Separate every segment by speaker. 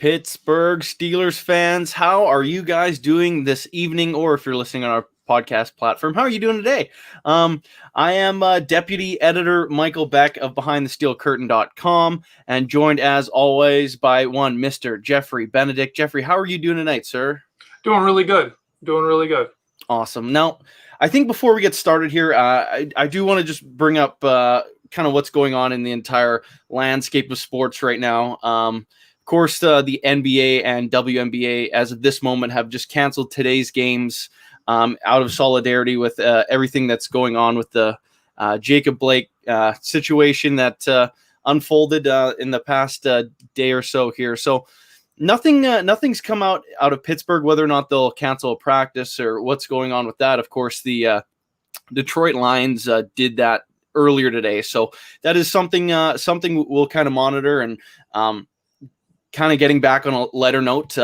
Speaker 1: Pittsburgh Steelers fans, how are you guys doing this evening? Or if you're listening on our podcast platform, how are you doing today? I am Deputy Editor Michael Beck of BehindTheSteelCurtain.com and joined as always by one Mr. Jeffrey Benedict. Jeffrey, how are you doing tonight, sir?
Speaker 2: Doing really good.
Speaker 1: Awesome. Now, I think before we get started here, I do want to just bring up kind of what's going on in the entire landscape of sports right now. Of course, the NBA and WNBA, as of this moment, have just canceled today's games out of solidarity with everything that's going on with the Jacob Blake situation that unfolded in the past day or so here. So nothing's come out of Pittsburgh, whether or not they'll cancel a practice or what's going on with that. Of course, the Detroit Lions did that earlier today. So that is something we'll kind of monitor and kind of getting back on a lighter note.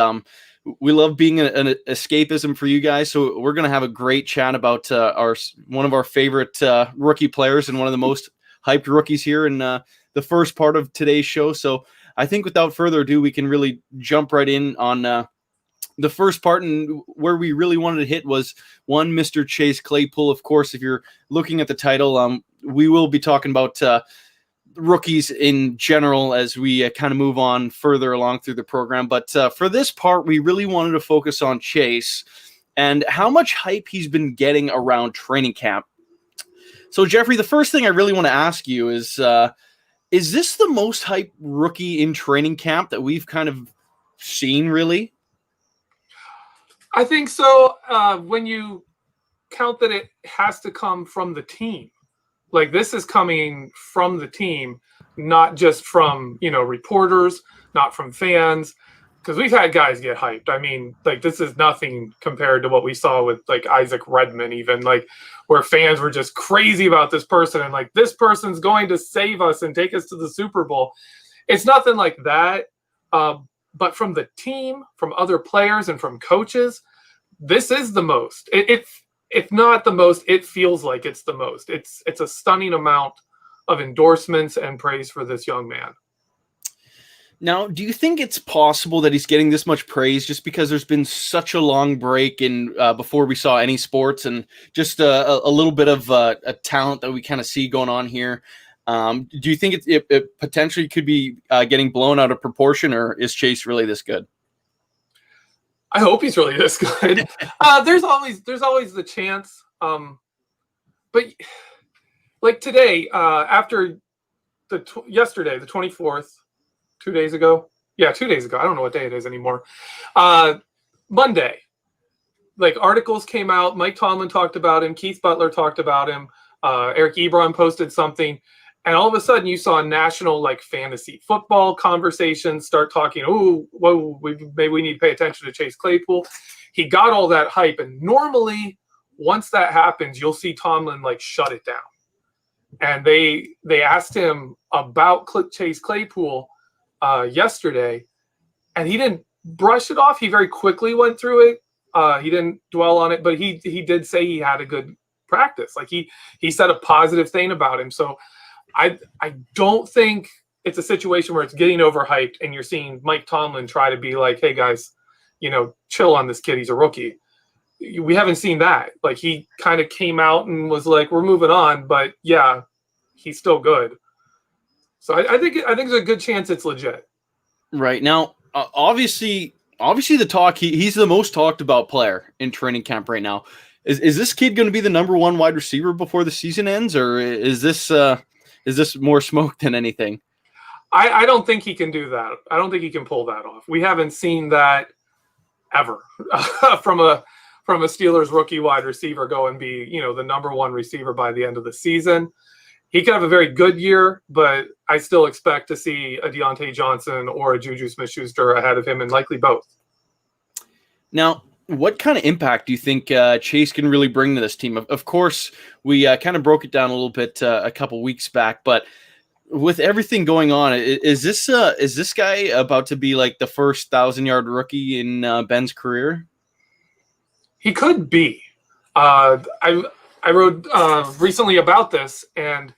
Speaker 1: We love being an escapism for you guys, so we're going to have a great chat about one of our favorite rookie players and one of the most hyped rookies here in the first part of today's show. So I think without further ado, we can really jump right in on the first part, and where we really wanted to hit was one Mr. Chase Claypool. Of course, if you're looking at the title, we will be talking about rookies in general as we kind of move on further along through the program. But for this part, we really wanted to focus on Chase and how much hype he's been getting around training camp. So, Jeffrey, the first thing I really want to ask you is this the most hyped rookie in training camp that we've kind of seen, really?
Speaker 2: I think so. When you count that it has to come from the team. Like, this is coming from the team, not just from, reporters, not from fans, because we've had guys get hyped. I mean, like, this is nothing compared to what we saw with, like, Isaac Redman, even, like, where fans were just crazy about this person and, like, this person's going to save us and take us to the Super Bowl. It's nothing like that. But from the team, from other players, and from coaches, this is the most. If not the most, it feels like it's the most. It's a stunning amount of endorsements and praise for this young man.
Speaker 1: Now, do you think it's possible that he's getting this much praise just because there's been such a long break in before we saw any sports and just a little bit of a talent that we kind of see going on here? Do you think it potentially could be getting blown out of proportion, or is Chase really this good?
Speaker 2: I hope he's really this good. There's always the chance. But like today, after yesterday, the 24th, 2 days ago. Yeah, 2 days ago. I don't know what day it is anymore. Monday, like, articles came out. Mike Tomlin talked about him. Keith Butler talked about him. Eric Ebron posted something. And all of a sudden, you saw national, like, fantasy football conversations start talking, maybe we need to pay attention to Chase Claypool. He got all that hype. And normally, once that happens, you'll see Tomlin, like, shut it down. And they asked him about Chase Claypool yesterday, and he didn't brush it off. He very quickly went through it. He didn't dwell on it, but he did say he had a good practice. Like, he said a positive thing about him. So I don't think it's a situation where it's getting overhyped and you're seeing Mike Tomlin try to be like, hey, guys, chill on this kid. He's a rookie. We haven't seen that. Like, he kind of came out and was like, we're moving on, but yeah, he's still good. So I think there's a good chance it's legit.
Speaker 1: Right. Now, obviously the talk, he's the most talked about player in training camp right now. Is this kid going to be the number one wide receiver before the season ends, or is this more smoke than anything?
Speaker 2: I don't think he can do that. I don't think he can pull that off. We haven't seen that ever from a Steelers rookie wide receiver go and be, the number one receiver by the end of the season. He could have a very good year, but I still expect to see a Deontay Johnson or a Juju Smith-Schuster ahead of him, and likely both.
Speaker 1: Now, what kind of impact do you think Chase can really bring to this team? Of course, we kind of broke it down a little bit a couple weeks back, but with everything going on, is this guy about to be like the first 1,000-yard rookie in Ben's career?
Speaker 2: He could be. I wrote recently about this, and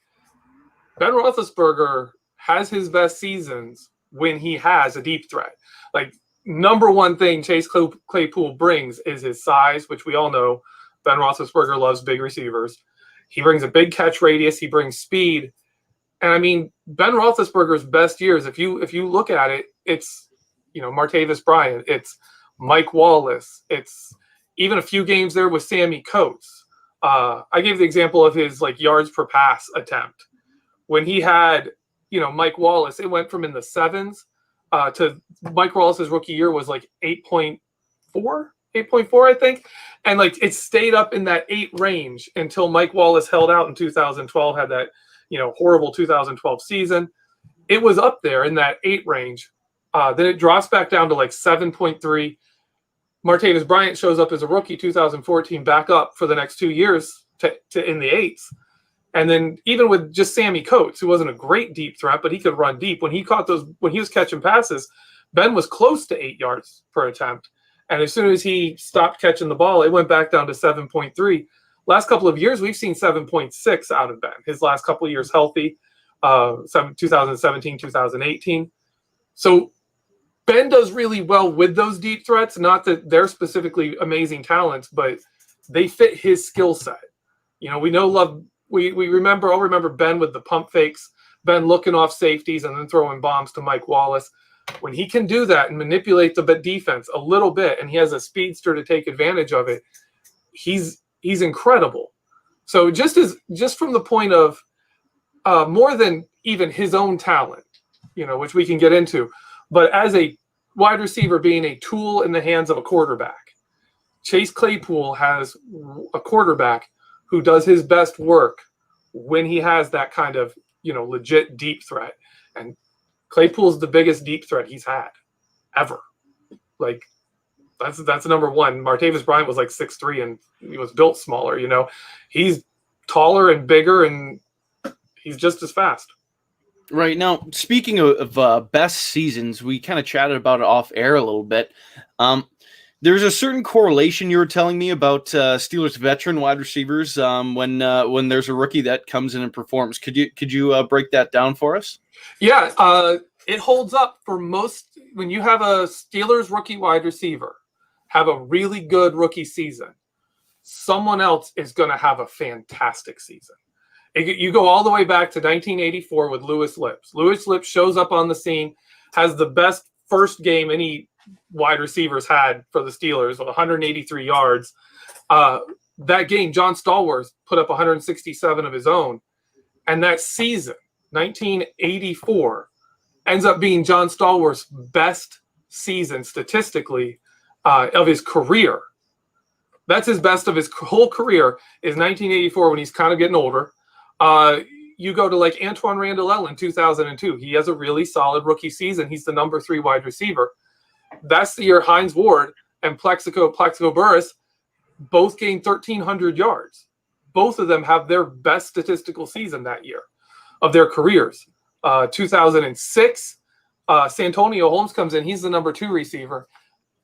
Speaker 2: Ben Roethlisberger has his best seasons when he has a deep threat. Like, number one thing Chase Claypool brings is his size, which we all know Ben Roethlisberger loves big receivers. He brings a big catch radius. He brings speed. And I mean, Ben Roethlisberger's best years, if you look at it, it's, Martavis Bryant, it's Mike Wallace, it's even a few games there with Sammy Coates. I gave the example of his yards per pass attempt. When he had, Mike Wallace, it went from in the sevens to Mike Wallace's rookie year was 8.4, I think. And it stayed up in that 8 range until Mike Wallace held out in 2012, had that, horrible 2012 season. It was up there in that 8 range. Then it drops back down to 7.3. Martavis Bryant shows up as a rookie 2014, back up for the next 2 years to in the 8s. And then even with just Sammy Coates, who wasn't a great deep threat, but he could run deep. When he was catching passes, Ben was close to 8 yards per attempt. And as soon as he stopped catching the ball, it went back down to 7.3. Last couple of years, we've seen 7.6 out of Ben. His last couple of years healthy, 2017, 2018. So Ben does really well with those deep threats. Not that they're specifically amazing talents, but they fit his skill set. We remember, I'll remember Ben with the pump fakes, Ben looking off safeties and then throwing bombs to Mike Wallace. When he can do that and manipulate the defense a little bit, and he has a speedster to take advantage of it, he's incredible. So just from the point of more than even his own talent, which we can get into, but as a wide receiver being a tool in the hands of a quarterback, Chase Claypool has a quarterback who does his best work when he has that kind of, legit deep threat. And Claypool's the biggest deep threat he's had ever. That's number one. Martavis Bryant was 6'3", and he was built smaller, He's taller and bigger, and he's just as fast.
Speaker 1: Right. Now, speaking of best seasons, we kind of chatted about it off air a little bit. There's a certain correlation you were telling me about Steelers veteran wide receivers when there's a rookie that comes in and performs. Could you break that down for us?
Speaker 2: Yeah, it holds up for most. When you have a Steelers rookie wide receiver have a really good rookie season, someone else is going to have a fantastic season. You go all the way back to 1984 with Louis Lips. Louis Lips shows up on the scene, has the best first game any wide receivers had for the Steelers with 183 yards. That game, John Stallworth put up 167 of his own. And that season, 1984, ends up being John Stallworth's best season statistically of his career. That's his best of his whole career is 1984 when he's kind of getting older. You go to Antoine Randall in 2002. He has a really solid rookie season. He's the number 3 wide receiver. That's the year Hines Ward and Plexico Burress both gained 1,300 yards. Both of them have their best statistical season that year of their careers. 2006, Santonio Holmes comes in. He's the number 2 receiver.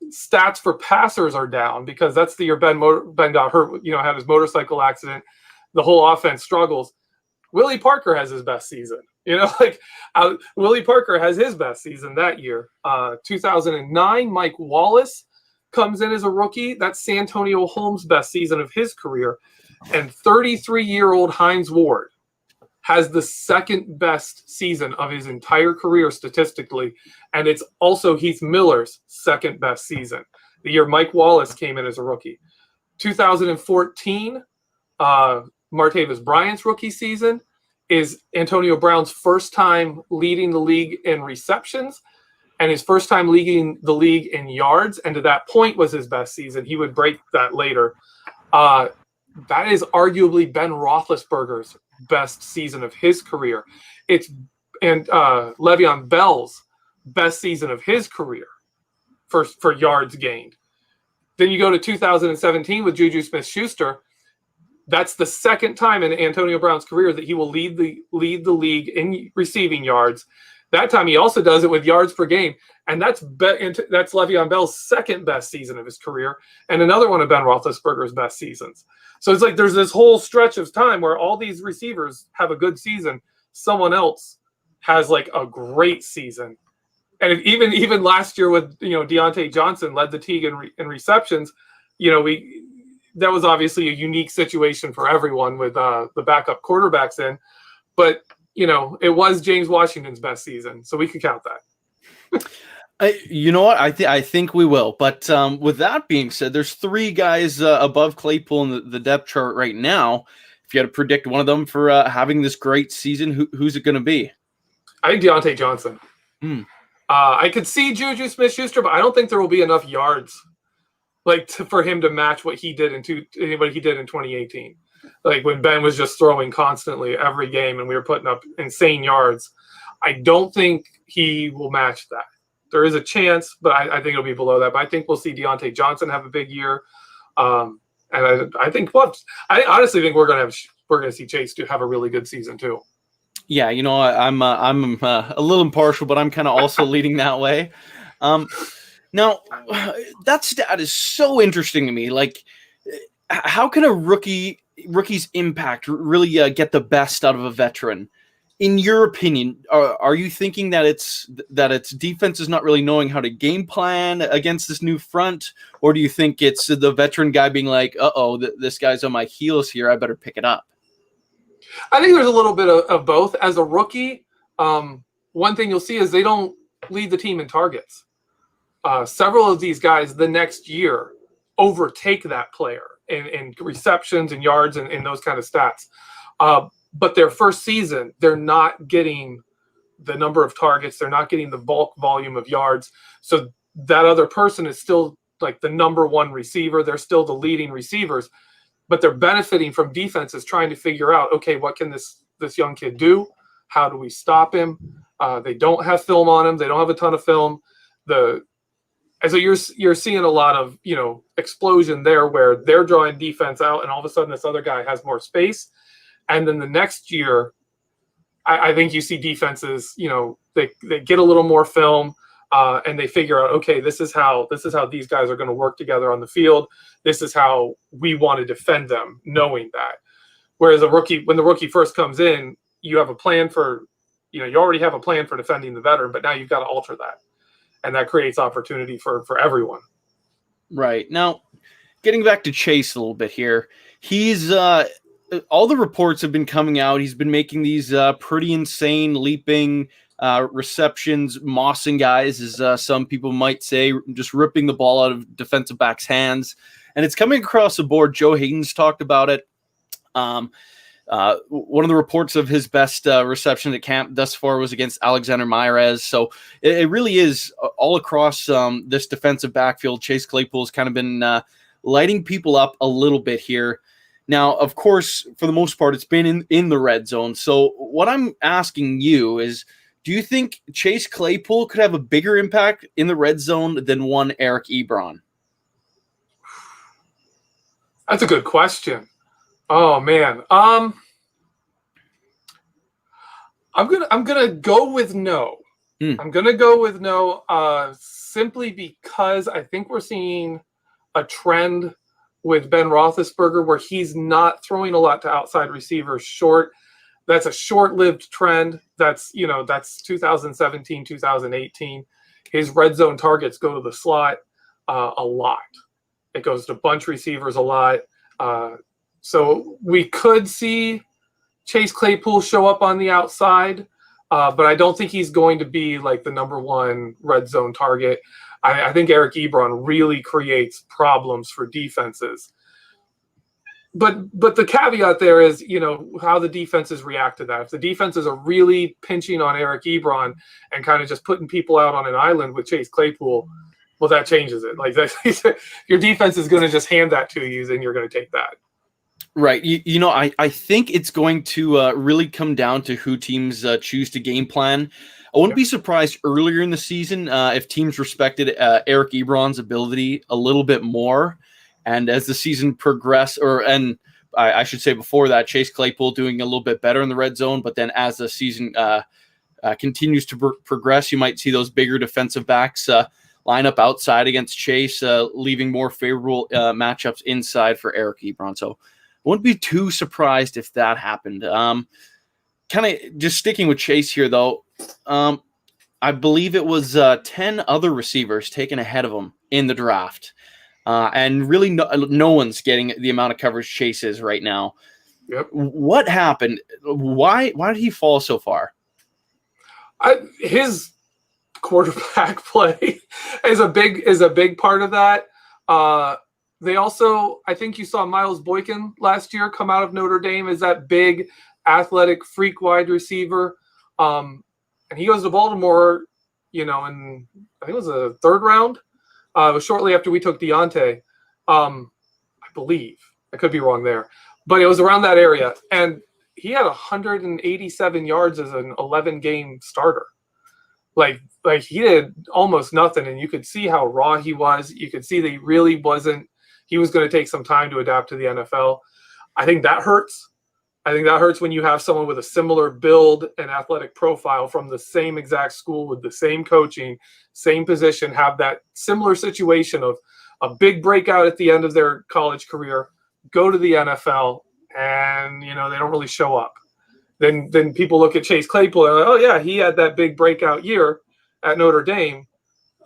Speaker 2: Stats for passers are down because that's the year Ben got hurt, had his motorcycle accident. The whole offense struggles. Willie Parker has his best season. Willie Parker has his best season that year. 2009, Mike Wallace comes in as a rookie. That's Santonio Holmes' best season of his career. And 33-year-old Hines Ward has the second best season of his entire career statistically. And it's also Heath Miller's second best season, the year Mike Wallace came in as a rookie. 2014, Martavis Bryant's rookie season is Antonio Brown's first time leading the league in receptions and his first time leading the league in yards. And to that point was his best season. He would break that later. That is arguably Ben Roethlisberger's best season of his career. And Le'Veon Bell's best season of his career for yards gained. Then you go to 2017 with Juju Smith-Schuster. That's the second time in Antonio Brown's career that he will lead the league in receiving yards. That time he also does it with yards per game, and that's Le'Veon Bell's second best season of his career, and another one of Ben Roethlisberger's best seasons. So it's there's this whole stretch of time where all these receivers have a good season. Someone else has a great season, even last year with Deontay Johnson led the league in receptions, that was obviously a unique situation for everyone with the backup quarterbacks in, but it was James Washington's best season, so we could count that.
Speaker 1: You know what? I think we will. But with that being said, there's 3 guys above Claypool in the depth chart right now. If you had to predict one of them for having this great season, who's it going to be?
Speaker 2: I think Deontay Johnson. I could see Juju Smith-Schuster, but I don't think there will be enough yards for him to match what he did in 2018. Like when Ben was just throwing constantly every game and we were putting up insane yards. I don't think he will match that. There is a chance, but I think it'll be below that. But I think we'll see Deontay Johnson have a big year, and I think I honestly think we're gonna see Chase have a really good season too.
Speaker 1: Yeah, I'm a little impartial, but I'm kind of also leaning that way. Now, that stat is so interesting to me. Like, how can a rookie's impact really get the best out of a veteran? In your opinion, are you thinking that its defense is not really knowing how to game plan against this new front, or do you think it's the veteran guy being like, this guy's on my heels here, I better pick it up?
Speaker 2: I think there's a little bit of both. As a rookie, one thing you'll see is they don't lead the team in targets. Several of these guys the next year overtake that player in receptions and yards and those kind of stats. But their first season, they're not getting the number of targets. They're not getting the bulk volume of yards. So that other person is still like the number one receiver. They're still the leading receivers, but they're benefiting from defenses trying to figure out, okay, what can this young kid do? How do we stop him? They don't have film on him. They don't have a ton of film. And so you're seeing a lot of, explosion there where they're drawing defense out and all of a sudden this other guy has more space. And then the next year, I think you see defenses, they get a little more film and they figure out, okay, this is how these guys are going to work together on the field. This is how we want to defend them, knowing that. Whereas when the rookie first comes in, you have a plan for, you already have a plan for defending the veteran, but now you've got to alter that. And that creates opportunity for everyone.
Speaker 1: Right. Now, getting back to Chase a little bit here, he's all the reports have been coming out. He's been making these pretty insane leaping receptions, mossing guys, as some people might say, just ripping the ball out of defensive backs' hands. And it's coming across the board. Joe Hayden's talked about it. One of the reports of his best reception at camp thus far was against Alexander Mairez. So it really is all across this defensive backfield. Chase Claypool's kind of been lighting people up a little bit here. Now, of course, for the most part, it's been in the red zone. So what I'm asking you is, do you think Chase Claypool could have a bigger impact in the red zone than one Eric Ebron?
Speaker 2: That's a good question. Oh man. I'm gonna go with no. I'm gonna go with no, simply because I think we're seeing a trend with Ben Roethlisberger where he's not throwing a lot to outside receivers short. That's a short-lived trend. That's 2017, 2018. His red zone targets go to the slot a lot. It goes to bunch receivers a lot. So we could see Chase Claypool show up on the outside, but I don't think he's going to be like the number one red zone target. I think Eric Ebron really creates problems for defenses. But the caveat there is, how the defenses react to that. If the defenses are really pinching on Eric Ebron and kind of just putting people out on an island with Chase Claypool, well, that changes it. Like your defense is going to just hand that to you, and you're going to take that.
Speaker 1: Right. I think it's going to really come down to who teams choose to game plan. I wouldn't be surprised earlier in the season if teams respected Eric Ebron's ability a little bit more. And as the season progressed, I should say before that, Chase Claypool doing a little bit better in the red zone. But then as the season continues to progress, you might see those bigger defensive backs line up outside against Chase, leaving more favorable matchups inside for Eric Ebron. So I wouldn't be too surprised if that happened. Kind of just sticking with Chase here, though. I believe it was 10 other receivers taken ahead of him in the draft. And really no one's getting the amount of coverage Chase is right now.
Speaker 2: Yep.
Speaker 1: What happened? Why did he fall so far?
Speaker 2: His quarterback play is a big part of that. They also, I think you saw Miles Boykin last year come out of Notre Dame as that big athletic freak wide receiver. And he goes to Baltimore, in I think it was the third round. It was shortly after we took Deontay, I believe. I could be wrong there, but it was around that area. And he had 187 yards as an 11-game starter. Like he did almost nothing, and you could see how raw he was. You could see that he really wasn't. He was going to take some time to adapt to the NFL. I think that hurts. I think that hurts when you have someone with a similar build and athletic profile from the same exact school with the same coaching, same position, have that similar situation of a big breakout at the end of their college career, go to the NFL, and they don't really show up. Then people look at Chase Claypool and like, oh yeah, he had that big breakout year at Notre Dame,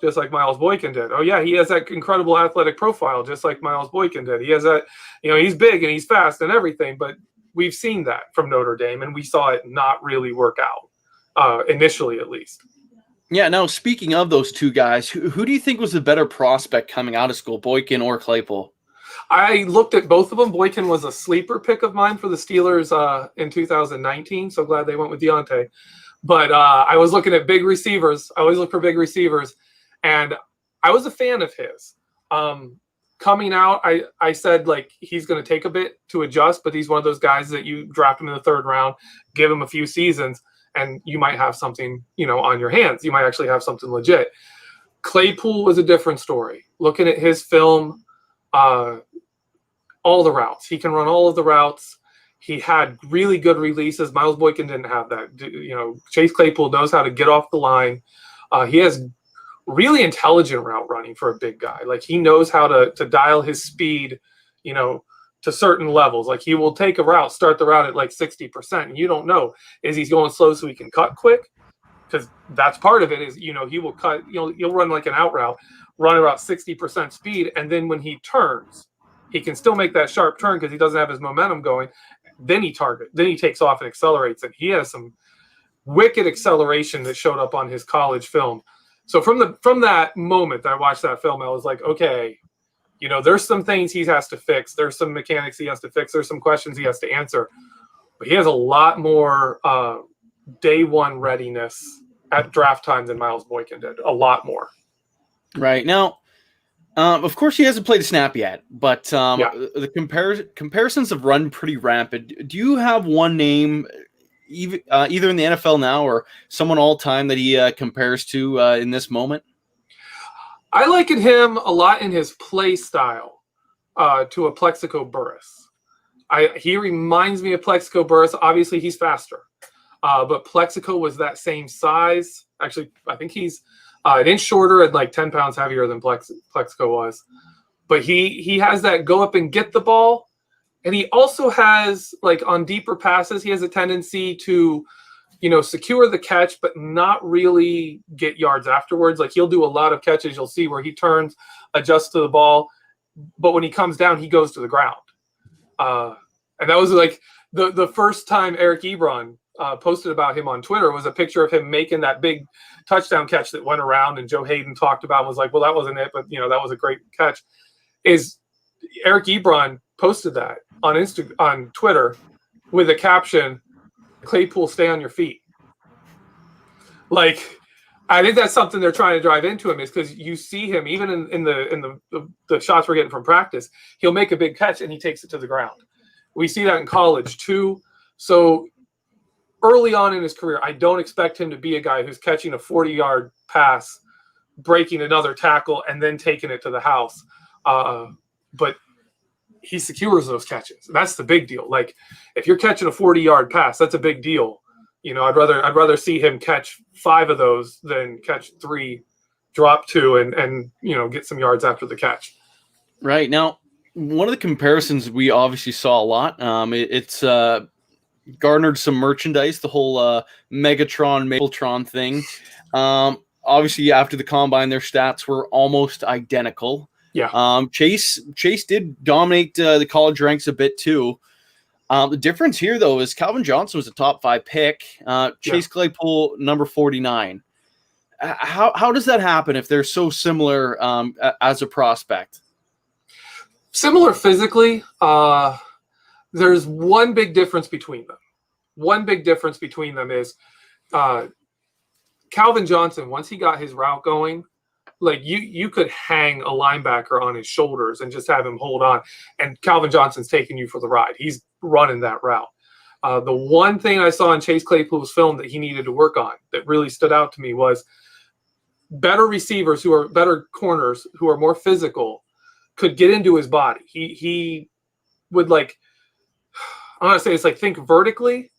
Speaker 2: just like Miles Boykin did. Oh yeah, he has that incredible athletic profile, just like Miles Boykin did. He has that, he's big and he's fast and everything, but we've seen that from Notre Dame, and we saw it not really work out, initially at least.
Speaker 1: Yeah, now speaking of those two guys, who do you think was the better prospect coming out of school, Boykin or Claypool?
Speaker 2: I looked at both of them. Boykin was a sleeper pick of mine for the Steelers in 2019, so glad they went with Deontay. But I was looking at big receivers. I always look for big receivers, and I was a fan of his. Coming out, I said, he's going to take a bit to adjust, but he's one of those guys that you draft him in the third round, give him a few seasons, and you might have something, on your hands. You might actually have something legit. Claypool was a different story. Looking at his film, all the routes. He can run all of the routes. He had really good releases. Miles Boykin didn't have that. Chase Claypool knows how to get off the line. He has really intelligent route running for a big guy. He knows how to dial his speed, to certain levels. He will take a route, start the route at 60%. And you don't know, is he going slow so he can cut quick? Because that's part of it is, he will cut, you'll run an out route, run about 60% speed. And then when he turns, he can still make that sharp turn because he doesn't have his momentum going. Then he takes off and accelerates. And he has some wicked acceleration that showed up on his college film. So from that moment I watched that film, I was like, okay, there's some things he has to fix. There's some mechanics he has to fix. There's some questions he has to answer. But he has a lot more day one readiness at draft time than Miles Boykin did. A lot more. Right.
Speaker 1: Now, of course, he hasn't played a snap yet, but the comparisons have run pretty rampant. Do you have one name, either in the NFL now or someone all time that he compares to in this moment?
Speaker 2: I liken him a lot in his play style to a Plexico Burress. He reminds me of Plexico Burress. Obviously, he's faster, but Plexico was that same size. Actually, I think he's an inch shorter and 10 pounds heavier than Plexico was. But he has that go up and get the ball. And he also has, on deeper passes, he has a tendency to, secure the catch, but not really get yards afterwards. He'll do a lot of catches. You'll see where he turns, adjusts to the ball. But when he comes down, he goes to the ground. And that was the first time Eric Ebron posted about him on Twitter was a picture of him making that big touchdown catch that went around, and Joe Hayden talked about and was like, well, that wasn't it, but that was a great catch. Is Eric Ebron posted that on Twitter with a caption, Claypool, stay on your feet. I think that's something they're trying to drive into him, is because you see him even in the shots we're getting from practice, he'll make a big catch and he takes it to the ground. We see that in college too. So early on in his career, I don't expect him to be a guy who's catching a 40-yard pass, breaking another tackle, and then taking it to the house. But he secures those catches. That's the big deal. If you're catching a 40-yard pass, that's a big deal. I'd rather see him catch 5 of those than catch 3, drop 2, and get some yards after the catch. Right.
Speaker 1: Now, one of the comparisons we obviously saw a lot, it's garnered some merchandise, the whole Megatron, Mapletron thing. Obviously, after the combine, their stats were almost identical.
Speaker 2: Yeah.
Speaker 1: Chase did dominate the college ranks a bit too. The difference here, though, is Calvin Johnson was a top 5 pick. Chase Claypool, number 49. How does that happen if they're so similar as a prospect?
Speaker 2: Similar physically. There's one big difference between them. One big difference between them is Calvin Johnson, once he got his route going, like you could hang a linebacker on his shoulders and just have him hold on. And Calvin Johnson's taking you for the ride. He's running that route. The one thing I saw in Chase Claypool's film that he needed to work on that really stood out to me was better receivers who are better corners who are more physical could get into his body. He would like, I want to say it's like think vertically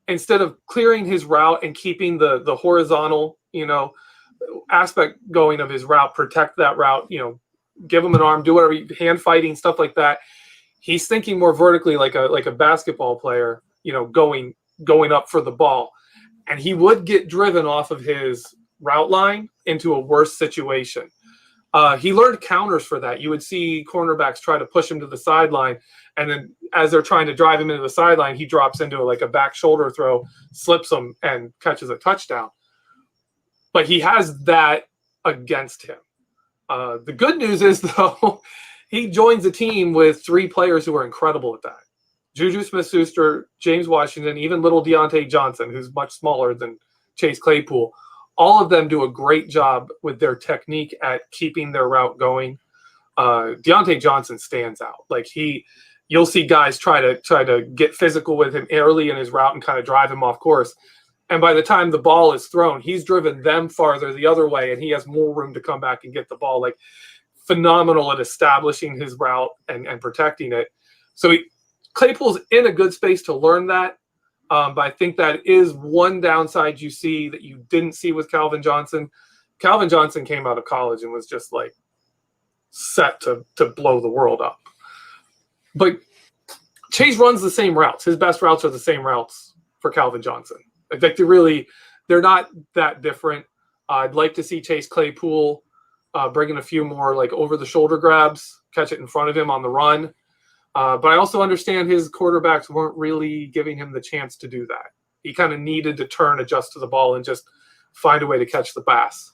Speaker 2: instead of clearing his route and keeping the horizontal, aspect going of his route, protect that route, give him an arm, do whatever, hand fighting, stuff like that. He's thinking more vertically like a basketball player, going up for the ball. And he would get driven off of his route line into a worse situation. He learned counters for that. You would see cornerbacks try to push him to the sideline, and then as they're trying to drive him into the sideline, he drops into like a back shoulder throw, slips him, and catches a touchdown. But he has that against him. The good news is, though, he joins a team with 3 players who are incredible at that. Juju Smith-Schuster, James Washington, even little Deontay Johnson, who's much smaller than Chase Claypool. All of them do a great job with their technique at keeping their route going. Deontay Johnson stands out. Like you'll see guys try to get physical with him early in his route and kind of drive him off course. And by the time the ball is thrown, he's driven them farther the other way, and he has more room to come back and get the ball. Like phenomenal at establishing his route and protecting it. So Claypool's in a good space to learn that. But I think that is one downside you see that you didn't see with Calvin Johnson. Calvin Johnson came out of college and was just like set to blow the world up. But Chase runs the same routes. His best routes are the same routes for Calvin Johnson. I think they're not that different. I'd like to see Chase Claypool bring in a few more like over the shoulder grabs, catch it in front of him on the run. But I also understand his quarterbacks weren't really giving him the chance to do that. He kind of needed to turn, adjust to the ball, and just find a way to catch the pass.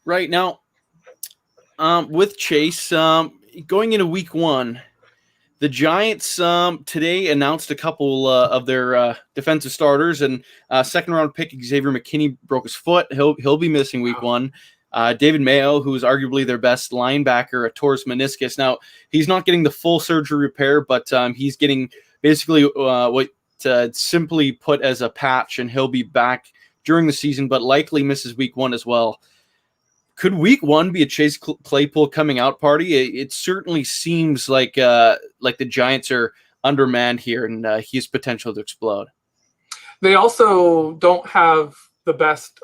Speaker 1: Right now, with Chase, going into week 1, the Giants today announced a couple of their defensive starters, and second-round pick Xavier McKinney broke his foot. He'll be missing week 1. David Mayo, who is arguably their best linebacker, tore his meniscus. Now, he's not getting the full surgery repair, but he's getting basically what simply put as a patch, and he'll be back during the season, but likely misses week 1 as well. Could week 1 be a Chase Claypool coming out party? It certainly seems like the Giants are undermanned here, and he has potential to explode.
Speaker 2: They also don't have the best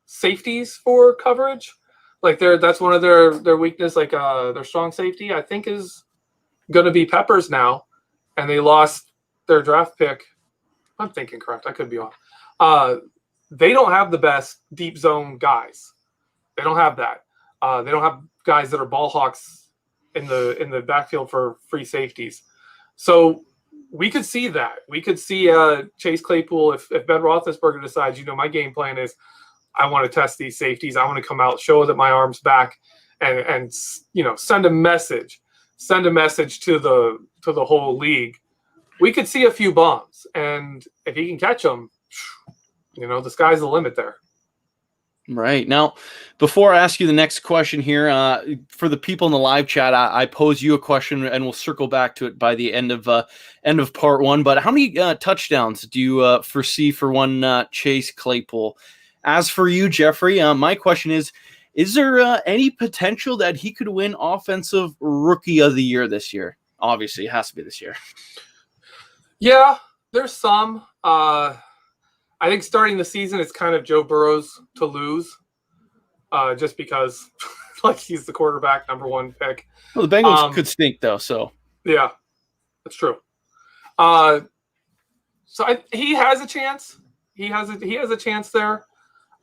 Speaker 2: safeties for coverage. Like that's one of their weakness. Like their strong safety, I think, is going to be Peppers now, and they lost their draft pick. I'm thinking correct. I could be off. They don't have the best deep zone guys. They don't have that. They don't have guys that are ball hawks in the backfield for free safeties. So we could see that. We could see Chase Claypool if Ben Roethlisberger decides, my game plan is I want to test these safeties. I want to come out, show that my arm's back, and send a message to the whole league. We could see a few bombs, and if he can catch them, the sky's the limit there.
Speaker 1: Right. Now, before I ask you the next question here, for the people in the live chat, I pose you a question, and we'll circle back to it by the end of part 1. But how many touchdowns do you foresee for one Chase Claypool? As for you, Jeffrey, my question is there any potential that he could win Offensive Rookie of the Year this year? Obviously, it has to be this year. Yeah,
Speaker 2: there's some. I think starting the season, it's kind of Joe Burrow's to lose, just because he's the quarterback, number 1 pick.
Speaker 1: Well, the Bengals could stink, though. So
Speaker 2: yeah, that's true. So he has a chance. He has a chance there.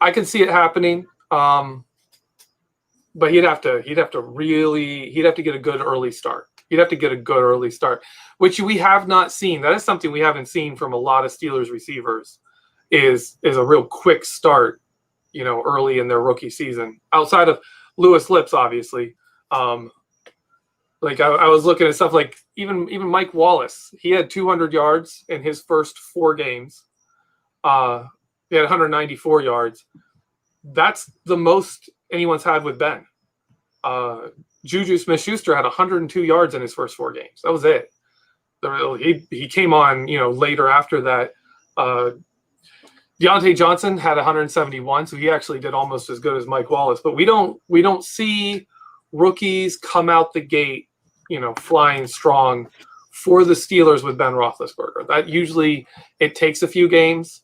Speaker 2: I can see it happening. But he'd have to get a good early start. Which we have not seen. That is something we haven't seen from a lot of Steelers receivers is a real quick start, early in their rookie season. Outside of Lewis Lips, obviously. Like I was looking at stuff like even Mike Wallace. He had 200 yards in his first 4 games. He had 194 yards. That's the most anyone's had with Ben. Juju Smith-Schuster had 102 yards in his first 4 games. That was it. He came on, later after that. Deontay Johnson had 171, so he actually did almost as good as Mike Wallace. But we don't see rookies come out the gate, flying strong for the Steelers with Ben Roethlisberger. That usually it takes a few games.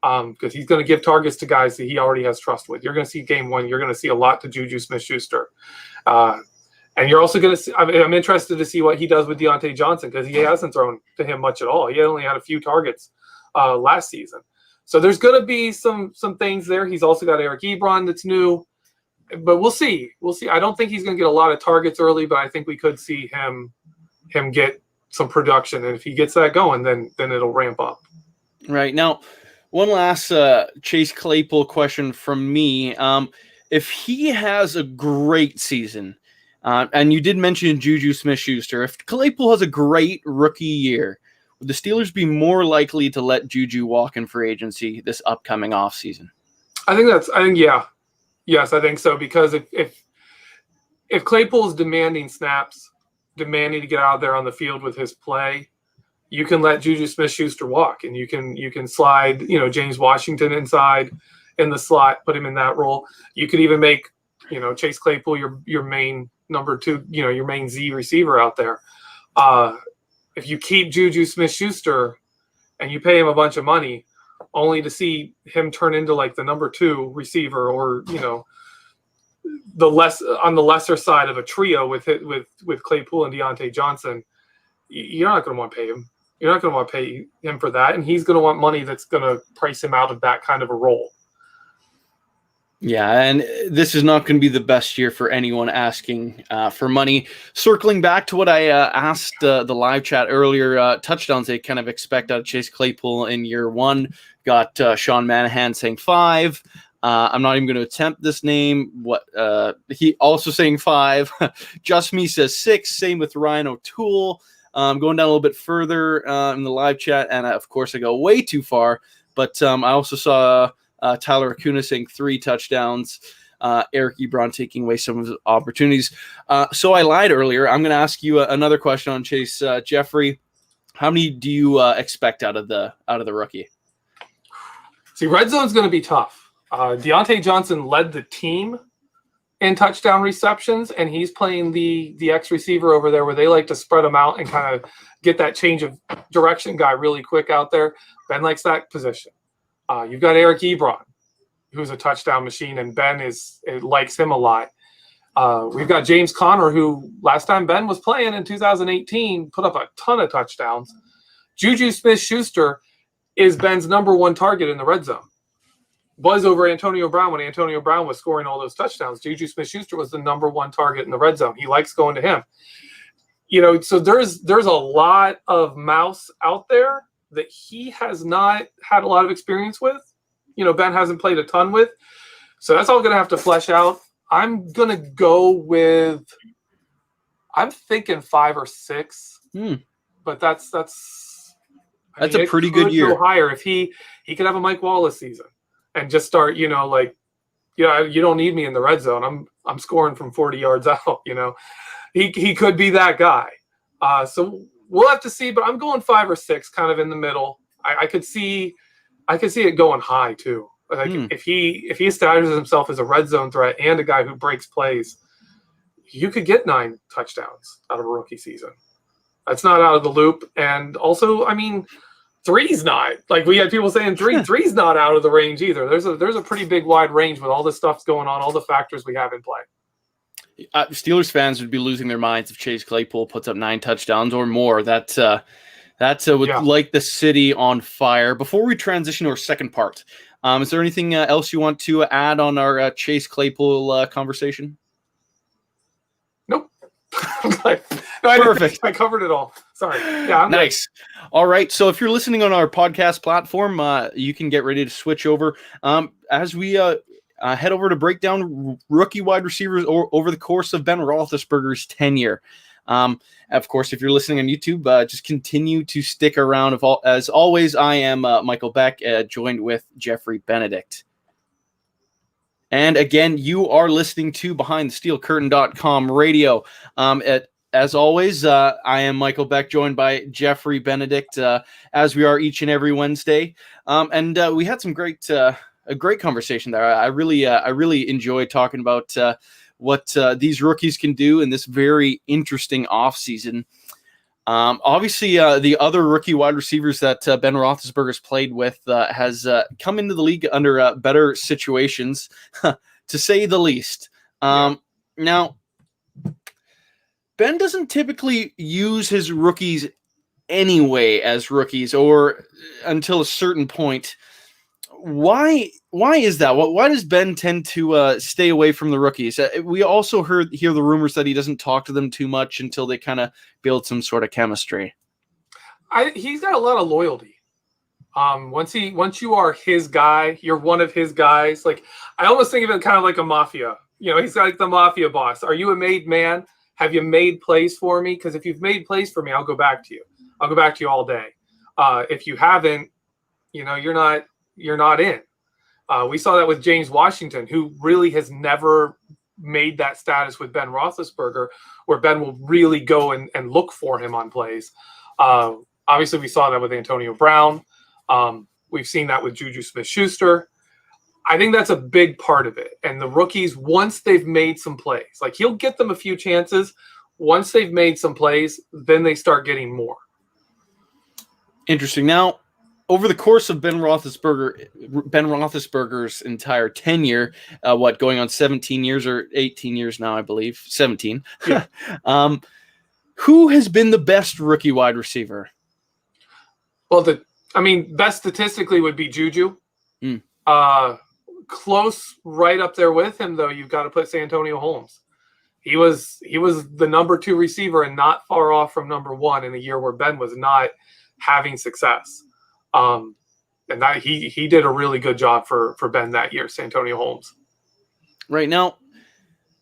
Speaker 2: Because he's going to give targets to guys that he already has trust with. You're going to see game 1. You're going to see a lot to Juju Smith-Schuster. And you're also going to see – I'm interested to see what he does with Deontay Johnson because he hasn't thrown to him much at all. He only had a few targets last season. So there's going to be some things there. He's also got Eric Ebron that's new. But we'll see. I don't think he's going to get a lot of targets early, but I think we could see him get some production. And if he gets that going, then it'll ramp up.
Speaker 1: Right. Now – one last Chase Claypool question from me. If he has a great season, and you did mention Juju Smith-Schuster, if Claypool has a great rookie year, would the Steelers be more likely to let Juju walk in free agency this upcoming offseason?
Speaker 2: Yes, I think so. Because if Claypool's demanding snaps, demanding to get out there on the field with his play, you can let Juju Smith-Schuster walk, and you can slide, James Washington inside in the slot, put him in that role. You could even make, Chase Claypool your main number 2, your main Z receiver out there. If you keep Juju Smith-Schuster and you pay him a bunch of money, only to see him turn into like the number 2 receiver, or on the lesser side of a trio with Claypool and Deontay Johnson, you're not going to want to pay him. You're not going to want to pay him for that, and he's going to want money that's going to price him out of that kind of a role.
Speaker 1: Yeah, and this is not going to be the best year for anyone asking for money. Circling back to what I asked the live chat earlier, touchdowns they kind of expect out of Chase Claypool in year 1. Got Sean Manahan saying 5. I'm not even going to attempt this name. He also saying 5. Just Me says 6. Same with Ryan O'Toole. Going down a little bit further in the live chat, and of course I go way too far. But I also saw Tyler Acuna saying 3 touchdowns. Eric Ebron taking away some of his opportunities. So I lied earlier. I'm going to ask you another question on Chase. Jeffrey, how many do you expect out of the rookie?
Speaker 2: See, red zone's going to be tough. Deontay Johnson led the team in touchdown receptions, and he's playing the X receiver over there where they like to spread them out and kind of get that change of direction guy really quick out there. Ben likes that position. You've got Eric Ebron, who's a touchdown machine, and Ben likes him a lot. We've got James Conner, who last time Ben was playing in 2018 put up a ton of touchdowns. Juju Smith-Schuster is Ben's number 1 target in the red zone. Was over Antonio Brown when Antonio Brown was scoring all those touchdowns. Juju Smith-Schuster was the number 1 target in the red zone. He likes going to him. So there's a lot of mouse out there that he has not had a lot of experience with. Ben hasn't played a ton with. So that's all going to have to flesh out. I'm going to go with – I'm thinking 5 or 6. But that's
Speaker 1: a pretty good year.
Speaker 2: Go higher if he could have a Mike Wallace season. And just start, you don't need me in the red zone. I'm scoring from 40 yards out. He could be that guy. So we'll have to see. But I'm going 5 or 6, kind of in the middle. I could see it going high too. Like if he establishes himself as a red zone threat and a guy who breaks plays, you could get 9 touchdowns out of a rookie season. That's not out of the loop. And also, 3's not. Like we had people saying 3's not out of the range either. There's a pretty big wide range with all the stuff's going on, all the factors we have in play.
Speaker 1: Steelers fans would be losing their minds if Chase Claypool puts up 9 touchdowns or more. That That's would light the city on fire. Before we transition to our second part, is there anything else you want to add on our Chase Claypool conversation?
Speaker 2: Nope. No,
Speaker 1: Perfect.
Speaker 2: I covered it all. Sorry. Yeah, I'm
Speaker 1: nice. Good. All right. So if you're listening on our podcast platform, you can get ready to switch over as we head over to break down rookie wide receivers over the course of Ben Roethlisberger's tenure. Of course, if you're listening on YouTube, just continue to stick around. As always, I am Michael Beck, joined with Jeffrey Benedict. And again, you are listening to BehindTheSteelCurtain.com radio. As always, I am Michael Beck, joined by Jeffrey Benedict, as we are each and every Wednesday. And we had some a great conversation there. I really enjoyed talking about what these rookies can do in this very interesting offseason. Obviously, the other rookie wide receivers that Ben Roethlisberger's played with has come into the league under better situations, to say the least. Now, Ben doesn't typically use his rookies anyway as rookies, or until a certain point. Why is that? Why does Ben tend to stay away from the rookies? We also hear the rumors that he doesn't talk to them too much until they kind of build some sort of chemistry.
Speaker 2: He's got a lot of loyalty. Once you are his guy, you're one of his guys. Like, I almost think of it kind of like a mafia. You know, he's like the mafia boss. Are you a made man? Have you made plays for me? Because if you've made plays for me, I'll go back to you. I'll go back to you all day. If you haven't, you know, you're not in. We saw that with James Washington, who really has never made that status with Ben Roethlisberger, where Ben will really go and look for him on plays. Obviously, we saw that with Antonio Brown. We've seen that with Juju Smith-Schuster. I think that's a big part of it. And the rookies, once they've made some plays, like he'll get them a few chances. Once they've made some plays, then they start getting more.
Speaker 1: Interesting. Now, over the course of Ben Roethlisberger's entire tenure, going on 17 years or 18 years now, I believe, 17.
Speaker 2: Yeah.
Speaker 1: Who has been the best rookie wide receiver?
Speaker 2: Well, best statistically would be Juju. Close right up there with him, though, you've got to put Santonio Holmes. He was the number 2 receiver and not far off from number 1 in a year where Ben was not having success. And that he did a really good job for Ben that year, Santonio Holmes.
Speaker 1: Right now,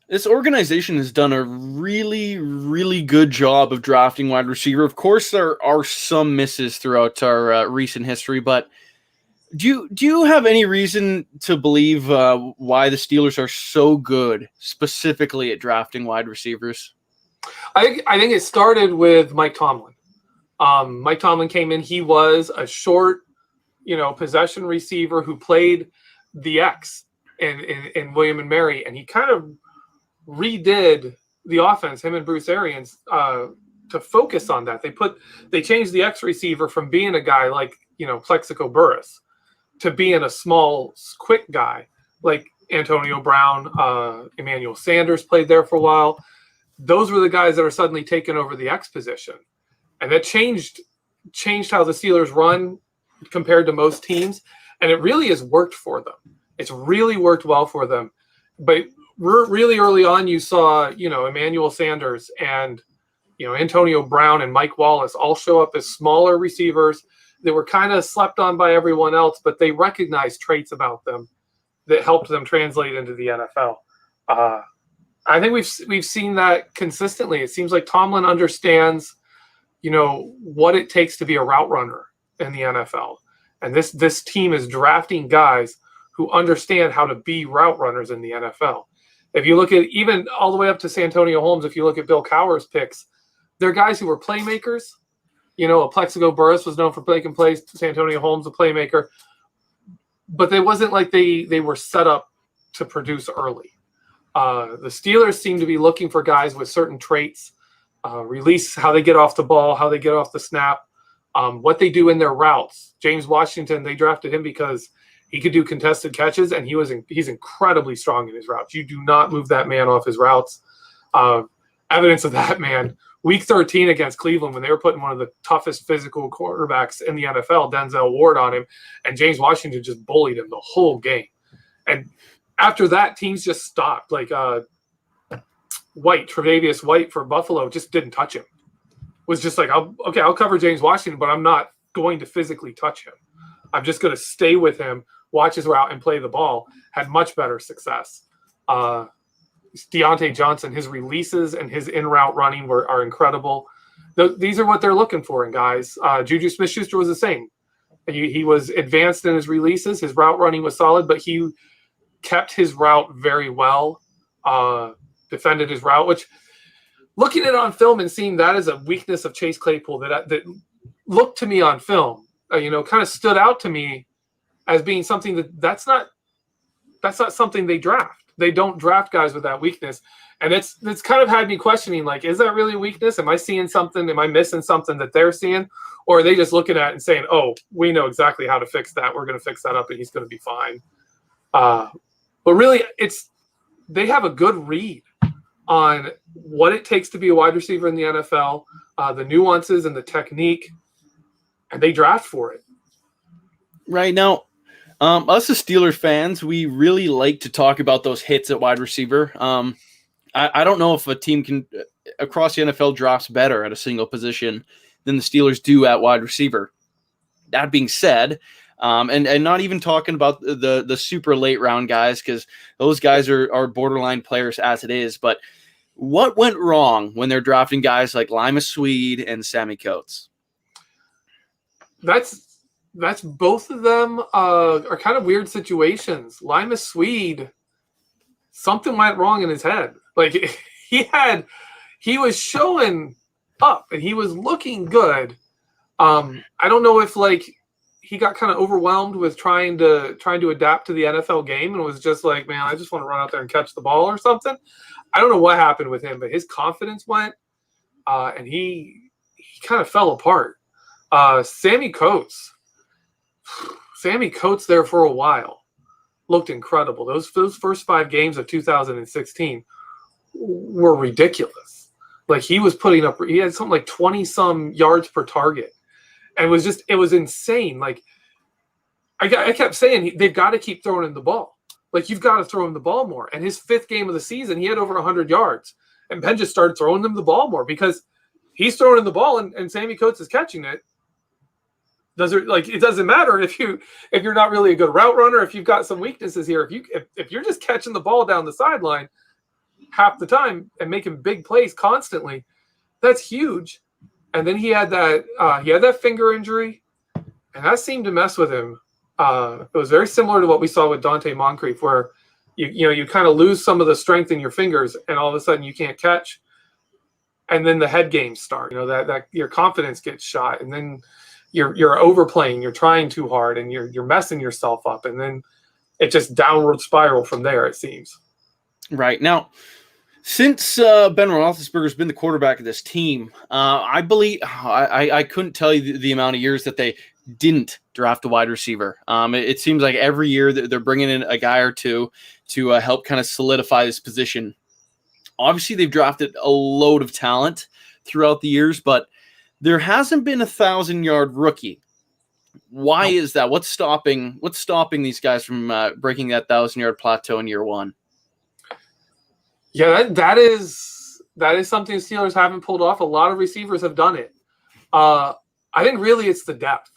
Speaker 1: this organization has done a really, really good job of drafting wide receiver. Of course, there are some misses throughout our recent history, but do you have any reason to believe why the Steelers are so good, specifically at drafting wide receivers?
Speaker 2: I think it started with Mike Tomlin. Mike Tomlin came in. He was a short, possession receiver who played the X in William and Mary, and he kind of redid the offense, him and Bruce Arians, to focus on that. They changed the X receiver from being a guy like, Plexico Burress to being a small, quick guy like Antonio Brown. Emmanuel Sanders played there for a while. Those were the guys that are suddenly taking over the X position. And that changed how the Steelers run compared to most teams. And it really has worked for them. It's really worked well for them. But really early on, you saw, Emmanuel Sanders and, Antonio Brown and Mike Wallace all show up as smaller receivers. They were kind of slept on by everyone else, but they recognized traits about them that helped them translate into the NFL. I think we've seen that consistently. It seems like Tomlin understands, what it takes to be a route runner in the NFL. And this team is drafting guys who understand how to be route runners in the NFL. If you look at even all the way up to Santonio Holmes, if you look at Bill Cowher's picks, they're guys who were playmakers. A Plexico Burress was known for making plays. Santonio Holmes, a playmaker. But it wasn't like they were set up to produce early. The Steelers seem to be looking for guys with certain traits, release, how they get off the ball, how they get off the snap, what they do in their routes. James Washington, they drafted him because he could do contested catches, and he's incredibly strong in his routes. You do not move that man off his routes. evidence of that, man. Week 13 against Cleveland, when they were putting one of the toughest physical quarterbacks in the NFL, Denzel Ward, on him, and James Washington just bullied him the whole game. And after that, teams just stopped. Like Tre'Davious White for Buffalo just didn't touch him. Was just like, I'll cover James Washington, but I'm not going to physically touch him. I'm just going to stay with him, watch his route, and play the ball. Had much better success. Deontay Johnson, his releases and his in-route running are incredible. These are what they're looking for in guys. Juju Smith-Schuster was the same. He was advanced in his releases. His route running was solid, but he kept his route very well, defended his route, which looking at it on film and seeing that as a weakness of Chase Claypool that looked to me on film, kind of stood out to me as being something that's not something they draft. They don't draft guys with that weakness. And it's kind of had me questioning, like, is that really a weakness? Am I seeing something? Am I missing something that they're seeing? Or are they just looking at it and saying, oh, we know exactly how to fix that. We're going to fix that up and he's going to be fine. But really, they have a good read on what it takes to be a wide receiver in the NFL, the nuances and the technique, and they draft for it.
Speaker 1: Right now, us as Steelers fans, we really like to talk about those hits at wide receiver. I don't know if a team can across the NFL drafts better at a single position than the Steelers do at wide receiver. That being said, and not even talking about the super late round guys, because those guys are borderline players as it is. But what went wrong when they're drafting guys like Lima Swede and Sammy Coates?
Speaker 2: That's both of them are kind of weird situations. Lima Swede, something went wrong in his head. Like he was showing up and he was looking good. I don't know if he got kind of overwhelmed with trying to adapt to the NFL game and was just like, man, I just want to run out there and catch the ball or something. I don't know what happened with him, but his confidence went, and he kind of fell apart. Sammy Coates there for a while looked incredible. Those first 5 games of 2016 were ridiculous. Like he had something like 20 some yards per target, and it was insane. Like I kept saying they've got to keep throwing him the ball. Like you've got to throw him the ball more. And his 5th game of the season, he had over 100 yards, and Ben just started throwing him the ball more because he's throwing him the ball and Sammy Coates is catching it. It doesn't matter if you're not really a good route runner, if you've got some weaknesses here. If you're just catching the ball down the sideline half the time and making big plays constantly, that's huge. And then he had that finger injury, and that seemed to mess with him. It was very similar to what we saw with Dante Moncrief, where you kind of lose some of the strength in your fingers, and all of a sudden you can't catch, and then the head games start. That your confidence gets shot, and then you're overplaying, you're trying too hard, and you're messing yourself up, and then it just downward spiral from there, it seems.
Speaker 1: Right. Now, since Ben Roethlisberger has been the quarterback of this team, I believe I couldn't tell you the amount of years that they didn't draft a wide receiver. It seems like every year they're bringing in a guy or two to help kind of solidify this position. Obviously, they've drafted a load of talent throughout the years, but there hasn't been a 1,000-yard rookie. Why is that? What's stopping these guys from breaking that 1,000-yard plateau in year one?
Speaker 2: Yeah, that is something the Steelers haven't pulled off. A lot of receivers have done it. I think really it's the depth.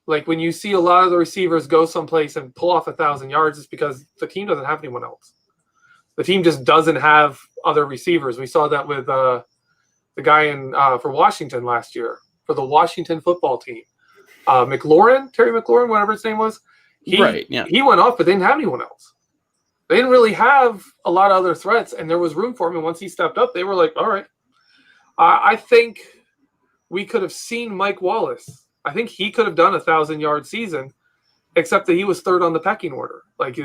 Speaker 2: Like when you see a lot of the receivers go someplace and pull off 1,000 yards, it's because the team doesn't have anyone else. The team just doesn't have other receivers. We saw that with the guy for Washington last year, for the Washington football team. Terry McLaurin, whatever his name was. He went off, but they didn't have anyone else. They didn't really have a lot of other threats, and there was room for him. And once he stepped up, they were like, all right. I think we could have seen Mike Wallace. I think he could have done a 1,000-yard season, except that he was 3rd on the pecking order. Like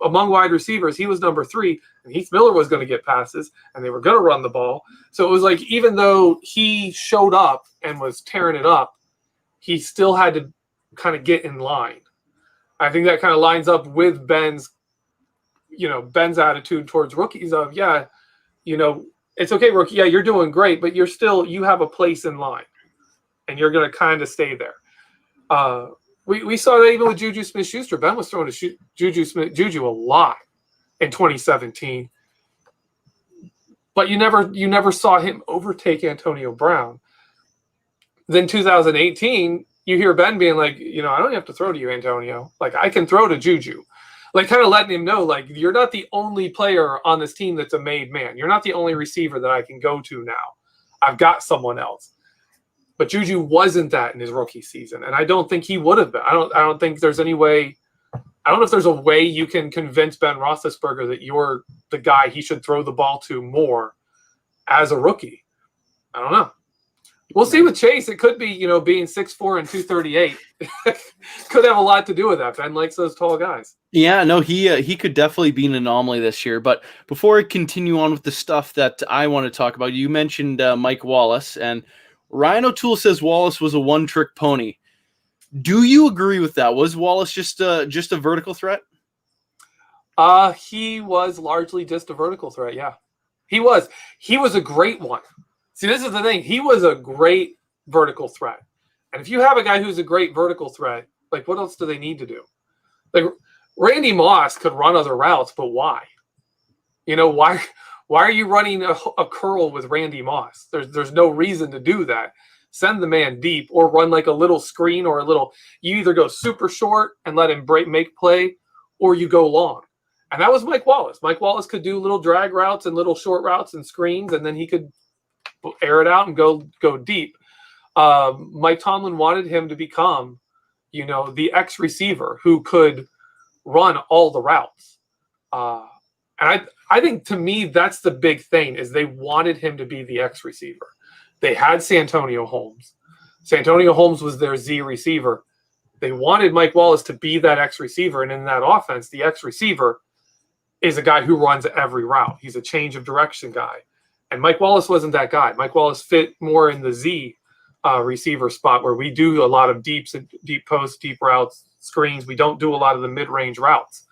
Speaker 2: among wide receivers, he was number 3, and Heath Miller was going to get passes, and they were going to run the ball. So it was like even though he showed up and was tearing it up, he still had to kind of get in line. I think that kind of lines up with Ben's attitude towards rookies of, it's okay, rookie. Yeah, you're doing great, but you have a place in line, and you're going to kind of stay there. We saw that even with Juju Smith-Schuster. Ben was throwing to Juju a lot in 2017, but you never saw him overtake Antonio Brown. Then 2018, you hear Ben being like, I don't have to throw to you, Antonio. Like, I can throw to Juju. Like, kind of letting him know, like, you're not the only player on this team that's a made man. You're not the only receiver that I can go to now. I've got someone else. But Juju wasn't that in his rookie season, and I don't think he would have been. I don't think there's any way. I don't know if there's a way you can convince Ben Roethlisberger that you're the guy he should throw the ball to more as a rookie. I don't know. We'll see with Chase. It could be, being 6'4" and 238 could have a lot to do with that. Ben likes those tall guys.
Speaker 1: Yeah, no, he could definitely be an anomaly this year. But before I continue on with the stuff that I want to talk about, you mentioned Mike Wallace, and Ryan O'Toole says Wallace was a one-trick pony. Do you agree with that? Was Wallace just a vertical threat?
Speaker 2: He was largely just a vertical threat. Yeah, he was. He was a great one. See, this is the thing. He was a great vertical threat. And if you have a guy who's a great vertical threat, like, what else do they need to do? Like, Randy Moss could run other routes, but why? Why are you running a curl with Randy Moss? There's no reason to do that. Send the man deep, or run like a little screen, or you either go super short and let him make play, or you go long. And that was Mike Wallace. Mike Wallace could do little drag routes and little short routes and screens, and then he could air it out and go deep. Mike Tomlin wanted him to become, the X receiver who could run all the routes. And I think, to me, that's the big thing, is they wanted him to be the X receiver. They had Santonio Holmes. Santonio Holmes was their Z receiver. They wanted Mike Wallace to be that X receiver, and in that offense, the X receiver is a guy who runs every route. He's a change of direction guy. And Mike Wallace wasn't that guy. Mike Wallace fit more in the Z receiver spot, where we do a lot of deep posts, deep routes, screens. We don't do a lot of the mid-range routes.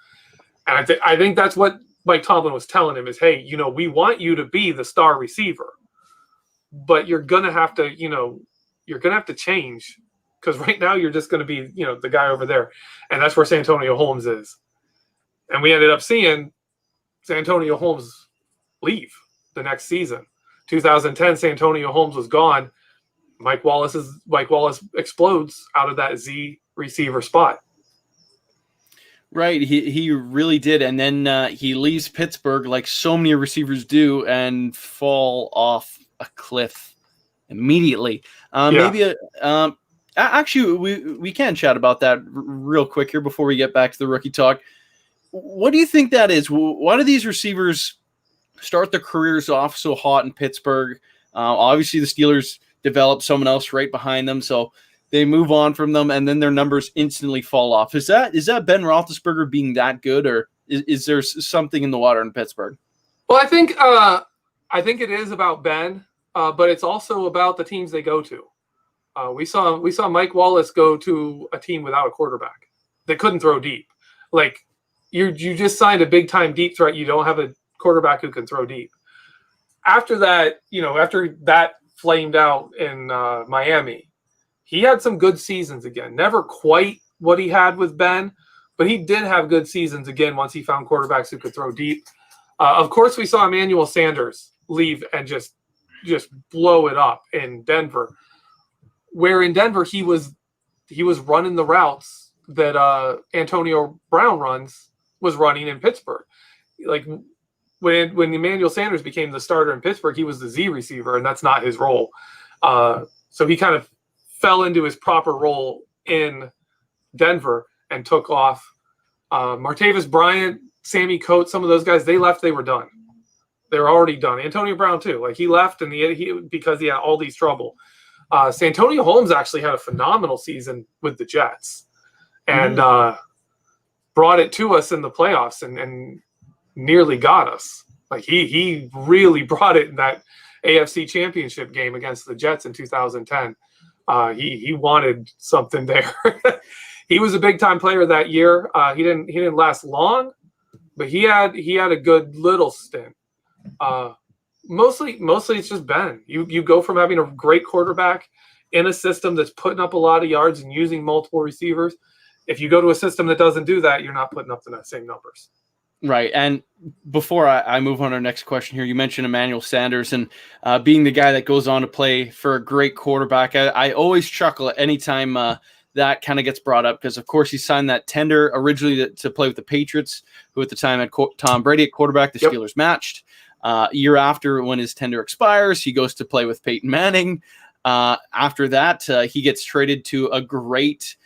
Speaker 2: And I think that's what Mike Tomlin was telling him is, hey, we want you to be the star receiver, but you're going to have to change, because right now you're just going to be, the guy over there. And that's where Santonio Holmes is. And we ended up seeing Santonio Holmes leave the next season. 2010, Santonio Holmes was gone. Mike Wallace explodes out of that Z receiver spot.
Speaker 1: Right, he really did, and then he leaves Pittsburgh like so many receivers do, and fall off a cliff immediately. Maybe actually we can chat about that real quick here before we get back to the rookie talk. What do you think that is? Why do these receivers start their careers off so hot in Pittsburgh? Obviously, the Steelers develop someone else right behind them, so they move on from them, and then their numbers instantly fall off. Is that Ben Roethlisberger being that good, or is there something in the water in Pittsburgh?
Speaker 2: Well, I think it is about Ben, but it's also about the teams they go to. We saw Mike Wallace go to a team without a quarterback. They couldn't throw deep. Like, you just signed a big time deep threat. You don't have a quarterback who can throw deep. After that, after that flamed out in Miami, he had some good seasons again. Never quite what he had with Ben, but he did have good seasons again once he found quarterbacks who could throw deep. Of course, we saw Emmanuel Sanders leave and just blow it up in Denver, where in Denver he was running the routes that Antonio Brown was running in Pittsburgh. Like, when Emmanuel Sanders became the starter in Pittsburgh, he was the Z receiver, and that's not his role. So he kind of fell into his proper role in Denver and took off. Martavis Bryant, Sammy Coates, some of those guys, they left, they were done. They were already done. Antonio Brown too. Like, he left, and because he had all these trouble. Santonio Holmes actually had a phenomenal season with the Jets, and brought it to us in the playoffs and nearly got us. Like, he really brought it in that AFC Championship game against the Jets in 2010. He wanted something there. He was a big time player that year. He didn't last long, but he had a good little stint. Mostly it's just Ben. You go from having a great quarterback in a system that's putting up a lot of yards and using multiple receivers. If you go to a system that doesn't do that, you're not putting up the same numbers.
Speaker 1: Right. And before I move on to our next question here, you mentioned Emmanuel Sanders and being the guy that goes on to play for a great quarterback. I always chuckle at any time that kind of gets brought up because, of course, he signed that tender originally to play with the Patriots, who at the time had Tom Brady at quarterback. The Steelers matched. Year after, when his tender expires, he goes to play with Peyton Manning. After that, he gets traded to a great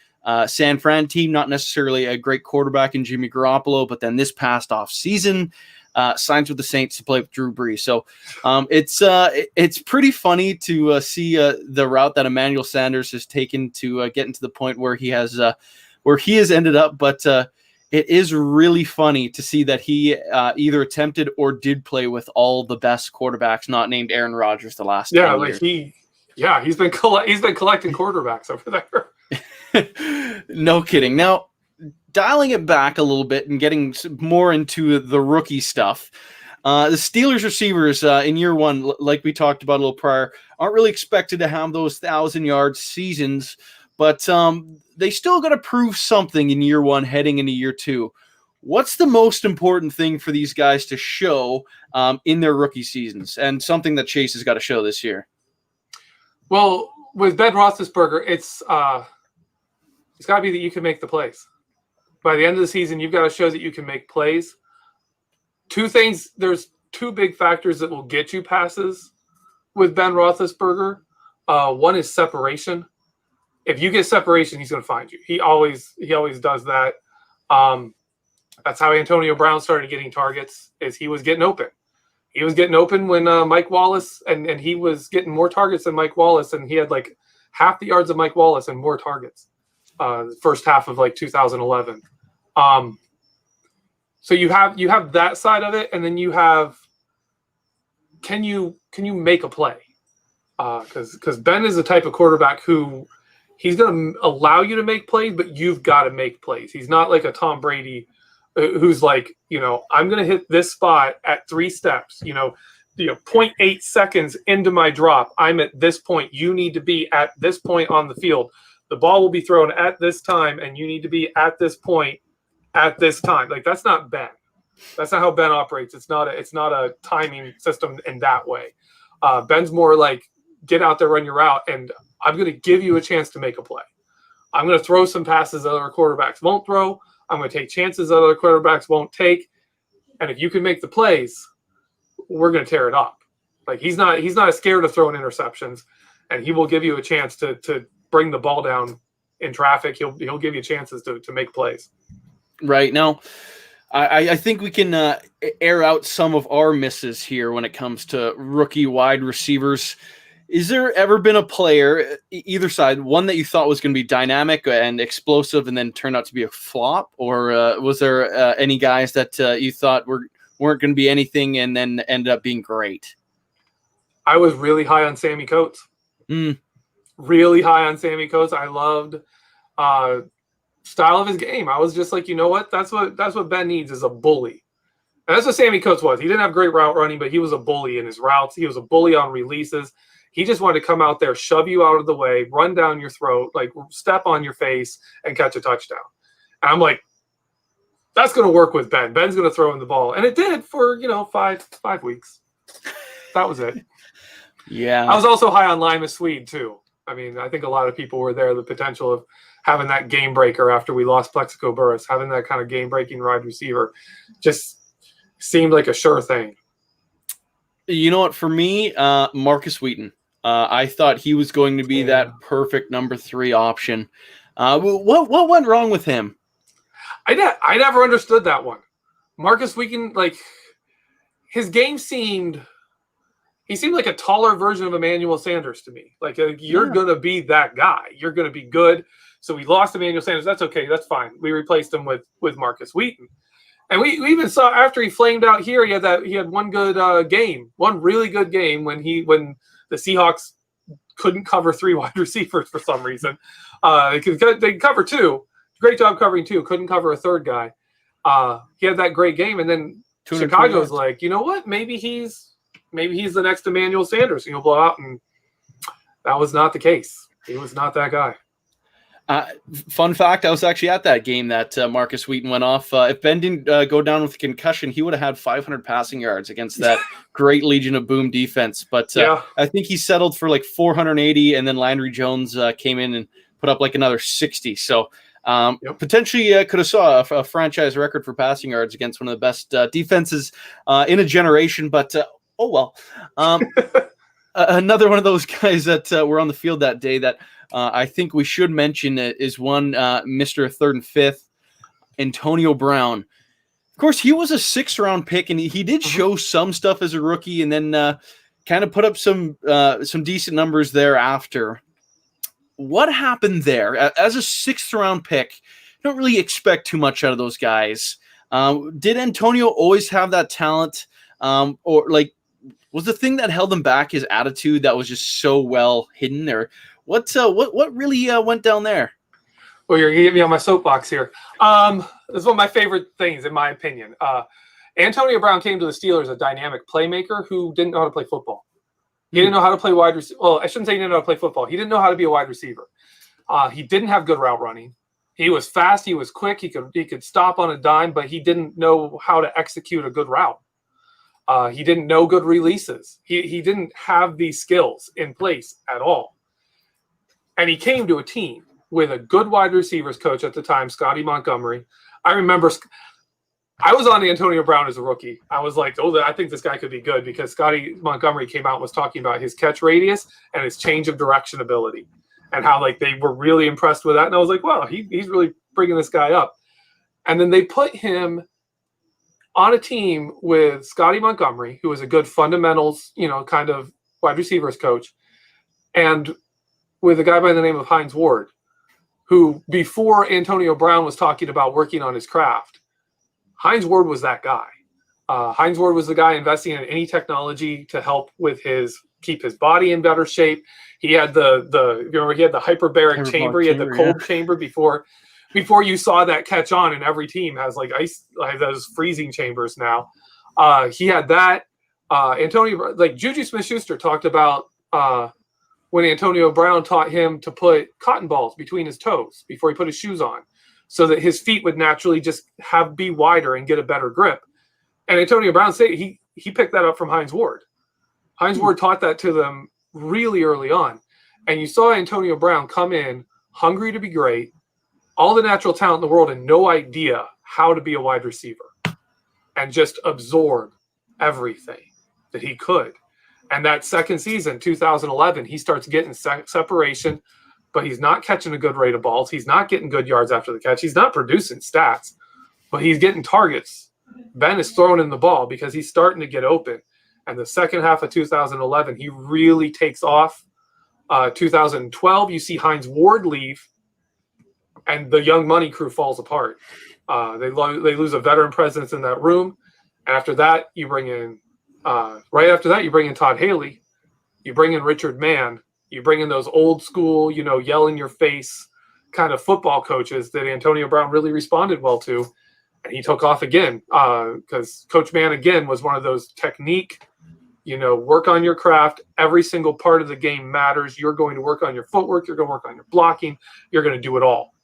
Speaker 1: San Fran team, not necessarily a great quarterback in Jimmy Garoppolo, but then this past off season signs with the Saints to play with Drew Brees. So it's pretty funny to see the route that Emmanuel Sanders has taken to getting to the point where he has ended up. But it is really funny to see that he either attempted or did play with all the best quarterbacks, not named Aaron Rodgers, the last 10 years.
Speaker 2: He's been collecting quarterbacks over there.
Speaker 1: No kidding. Now, dialing it back a little bit and getting more into the rookie stuff, the Steelers receivers in year one, like we talked about a little prior, aren't really expected to have those 1,000-yard seasons, but they still got to prove something in year one heading into year two. What's the most important thing for these guys to show in their rookie seasons, and something that Chase has got to show this year?
Speaker 2: Well, with Ben Roethlisberger, it's got to be that you can make the plays. By the end of the season, you've got to show that you can make plays. There's two big factors that will get you passes with Ben Roethlisberger. One is separation. If you get separation, he's going to find you. He always does that. That's how Antonio Brown started getting targets, is he was getting open. He was getting open when Mike Wallace, and he was getting more targets than Mike Wallace, and he had like half the yards of Mike Wallace and more targets. The first half of like 2011. So you have that side of it, and then you have can you make a play? Because Ben is the type of quarterback who he's going to allow you to make plays, but you've got to make plays. He's not like a Tom Brady who's like, I'm going to hit this spot at 3 steps, 0.8 seconds into my drop. I'm at this point. You need to be at this point on the field. The ball will be thrown at this time, and you need to be at this point at this time. Like, that's not Ben. That's not how Ben operates. It's not a timing system in that way. Ben's more like, get out there, run your route, and I'm going to give you a chance to make a play. I'm going to throw some passes that other quarterbacks won't throw. I'm going to take chances that other quarterbacks won't take. And if you can make the plays, we're going to tear it up. Like, he's not scared of throwing interceptions, and he will give you a chance to bring the ball down in traffic. He'll give you chances to make plays.
Speaker 1: Right. Now, I think we can air out some of our misses here when it comes to rookie wide receivers. Is there ever been a player, either side, one that you thought was going to be dynamic and explosive and then turned out to be a flop? Or was there any guys that you thought weren't going to be anything and then ended up being great?
Speaker 2: I was really high on Sammy Coates. Really high on Sammy Coates. I loved style of his game. I was just like, you know what? That's what Ben needs, is a bully. And that's what Sammy Coates was. He didn't have great route running, but he was a bully in his routes. He was a bully on releases. He just wanted to come out there, shove you out of the way, run down your throat, like step on your face and catch a touchdown. And I'm like, that's going to work with Ben. Ben's going to throw him the ball. And it did for, 5 weeks. That was it.
Speaker 1: Yeah.
Speaker 2: I was also high on Lima Swede too. I mean, I think a lot of people were there. The potential of having that game breaker after we lost Plexico Burress, having that kind of game breaking wide receiver just seemed like a sure thing.
Speaker 1: You know what? For me, Marcus Wheaton. I thought he was going to be that perfect number 3 option. What went wrong with him?
Speaker 2: I never understood that one. Marcus Wheaton, like, his game seemed like a taller version of Emmanuel Sanders to me. Like, you're going to be that guy. You're going to be good. So we lost Emmanuel Sanders. That's okay. That's fine. We replaced him with Marcus Wheaton. And we even saw after he flamed out here, he had one good game, one really good game when the Seahawks couldn't cover 3 wide receivers for some reason. They could cover 2. Great job covering 2. Couldn't cover a third guy. He had that great game, and then Chicago's like, you know what? Maybe he's maybe he's the next Emmanuel Sanders, and he'll blow out. And that was not the case. He was not that guy.
Speaker 1: Fun fact, I was actually at that game that Marcus Wheaton went off. If Ben didn't go down with a concussion, he would have had 500 passing yards against that great Legion of Boom defense. But I think he settled for like 480, and then Landry Jones came in and put up like another 60. So potentially could have saw a franchise record for passing yards against one of the best defenses in a generation. But oh well. Another one of those guys that were on the field that day that I think we should mention is one Mr. 3rd and 5th, Antonio Brown. Of course, he was a 6th-round pick, and he did show some stuff as a rookie, and then kind of put up some decent numbers thereafter. What happened there? As a 6th-round pick, you don't really expect too much out of those guys. Did Antonio always have that talent, or like? Was the thing that held him back his attitude that was just so well hidden, or what really went down there?
Speaker 2: Well, you're gonna get me on my soapbox here. This is one of my favorite things, in my opinion. Antonio Brown came to the Steelers a dynamic playmaker who didn't know how to play football. He didn't know how to play wide receiver. Well, I shouldn't say he didn't know how to play football. He didn't know how to be a wide receiver. He didn't have good route running. He was fast. He was quick. He could stop on a dime, but he didn't know how to execute a good route. He didn't know good releases. He didn't have these skills in place at all. And he came to a team with a good wide receivers coach at the time, Scotty Montgomery. I remember I was on Antonio Brown as a rookie. I was like, I think this guy could be good because Scotty Montgomery came out and was talking about his catch radius and his change of direction ability and how like they were really impressed with that. And I was like, wow, he's really bringing this guy up. And then they put him on a team with Scotty Montgomery, who was a good fundamentals, kind of wide receivers coach, and with a guy by the name of Hines Ward, who before Antonio Brown was talking about working on his craft, Hines Ward was that guy. Hines Ward was the guy investing in any technology to help with keep his body in better shape. He had he had the hyperbaric chamber, he had the cold chamber before you saw that catch on, and every team has like ice, like those freezing chambers now. He had that. Antonio, like Juju Smith-Schuster talked about when Antonio Brown taught him to put cotton balls between his toes before he put his shoes on, so that his feet would naturally just be wider and get a better grip. And Antonio Brown said he picked that up from Hines Ward. Hines Ward taught that to them really early on, and you saw Antonio Brown come in hungry to be great, all the natural talent in the world and no idea how to be a wide receiver, and just absorb everything that he could. And that second season, 2011, he starts getting separation, but he's not catching a good rate of balls. He's not getting good yards after the catch. He's not producing stats, but he's getting targets. Ben is throwing in the ball because he's starting to get open. And the second half of 2011, he really takes off. 2012, you see Hines Ward leave, and the Young Money crew falls apart. They lose a veteran presence in that room. And after that, you bring in Todd Haley. You bring in Richard Mann. You bring in those old school, yell in your face kind of football coaches that Antonio Brown really responded well to. And he took off again because Coach Mann, again, was one of those technique, work on your craft. Every single part of the game matters. You're going to work on your footwork. You're going to work on your blocking. You're going to do it all.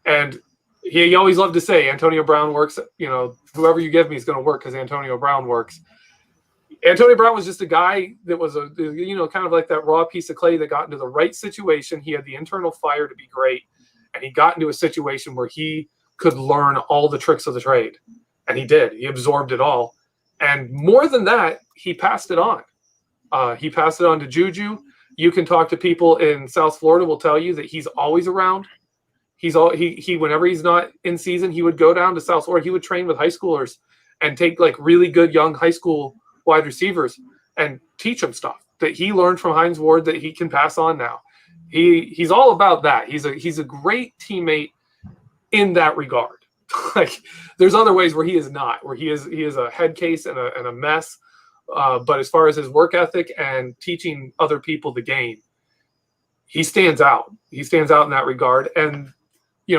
Speaker 2: And he always loved to say, Antonio Brown works, whoever you give me is going to work because Antonio Brown works. Antonio Brown was just a guy that was kind of like that raw piece of clay that got into the right situation. He had the internal fire to be great, and he got into a situation where he could learn all the tricks of the trade. And he did. He absorbed it all. And more than that, he passed it on. He passed it on to Juju. You can talk to people in South Florida will tell you that he's always around. He whenever he's not in season, he would go down to South Florida. He would train with high schoolers and take like really good young high school wide receivers and teach them stuff that he learned from Hines Ward that he can pass on now. He's all about that. He's a great teammate in that regard. Like there's other ways where he is not, where he is a head case and a mess. But as far as his work ethic and teaching other people the game, he stands out. He stands out in that regard. And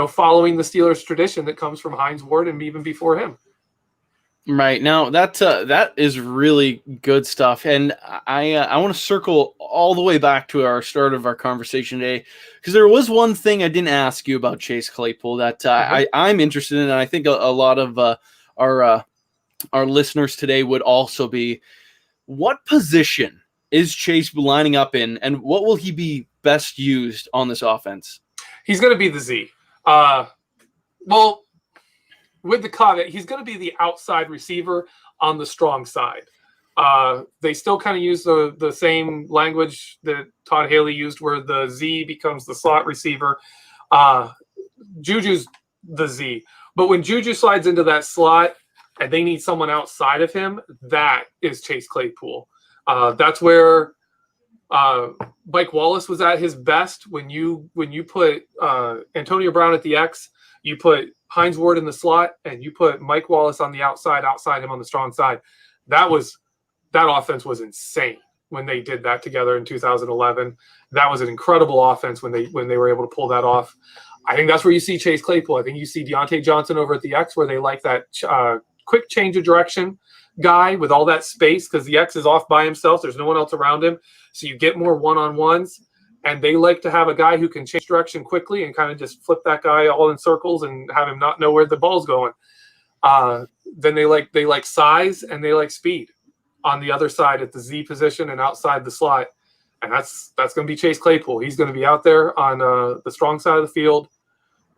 Speaker 2: following the Steelers tradition that comes from Hines Ward and even before him.
Speaker 1: Right now, that is really good stuff, and I want to circle all the way back to our start of our conversation today, because there was one thing I didn't ask you about Chase Claypool that I'm interested in, and I think a lot of our listeners today would also be. What position is Chase lining up in, and what will he be best used on this offense?
Speaker 2: He's going to be the Z. Well, with the caveat, he's going to be the outside receiver on the strong side. They still kind of use the same language that Todd Haley used, where the Z becomes the slot receiver. Juju's the Z. But when Juju slides into that slot and they need someone outside of him, that is Chase Claypool. That's where Mike Wallace was at his best. When you put Antonio Brown at the X, you put Hines Ward in the slot, and you put Mike Wallace on the outside him on the strong side. That offense was insane when they did that together in 2011. That was an incredible offense when they were able to pull that off. I think that's where you see Chase Claypool. I think you see Deontay Johnson over at the X, where they like that quick change of direction guy with all that space, because the X is off by himself. There's no one else around him. So you get more one-on-ones. And they like to have a guy who can change direction quickly and kind of just flip that guy all in circles and have him not know where the ball's going. Then they like size and they like speed on the other side at the Z position and outside the slot. And that's going to be Chase Claypool. He's going to be out there on the strong side of the field,